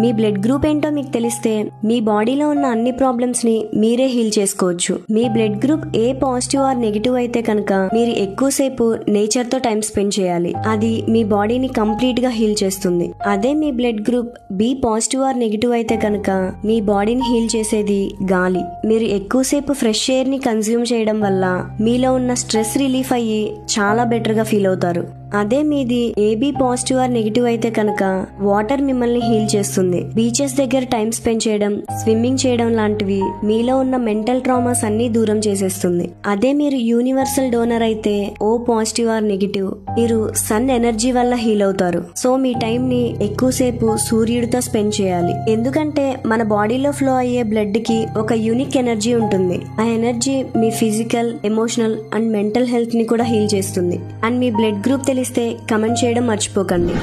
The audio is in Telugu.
మీ బ్లడ్ గ్రూప్ ఏంటో మీకు తెలిస్తే మీ బాడీలో ఉన్న అన్ని ప్రాబ్లమ్స్ ని మీరే హీల్ చేసుకోవచ్చు. మీ blood group A positive or negative అయితే కనుక మీరు ఎక్కువసేపు నేచర్ తో టైం స్పెండ్ చేయాలి. అది మీ బాడీని కంప్లీట్ గా హీల్ చేస్తుంది. అదే మీ blood group B positive or negative అయితే కనుక మీ బాడీని హీల్ చేసేది గాలి. మీరు ఎక్కువసేపు ఫ్రెష్ ఎయిర్ ని కన్స్యూమ్ చేయడం వల్ల మీలో ఉన్న స్ట్రెస్ రిలీఫ్ అయ్యి చాలా బెటర్ గా ఫీల్ అవుతారు. అదే మీది ఏబీ పాజిటివ్ ఆర్ నెగిటివ్ అయితే కనుక వాటర్ మిమ్మల్ని హీల్ చేస్తుంది. బీచెస్ దగ్గర టైం స్పెండ్ చేయడం, స్విమ్మింగ్ చేయడం లాంటివి మీలో ఉన్న మెంటల్ ట్రామాస్ అన్ని దూరం చేసేస్తుంది. అదే మీరు యూనివర్సల్ డోనర్ అయితే ఓ పాజిటివ్ ఆర్ నెగిటివ్ మీరు సన్ ఎనర్జీ వల్ల హీల్ అవుతారు. సో మీ టైం ని ఎక్కువసేపు సూర్యుడితో స్పెండ్ చేయాలి. ఎందుకంటే మన బాడీలో ఫ్లో అయ్యే బ్లడ్ కి ఒక యూనిక్ ఎనర్జీ ఉంటుంది. ఆ energy me physical, emotional and mental health ని కూడా హీల్ చేస్తుంది. అండ్ మీ బ్లడ్ గ్రూప్ తెలిస్తే కమెంట్ చేయడం మర్చిపోకండి.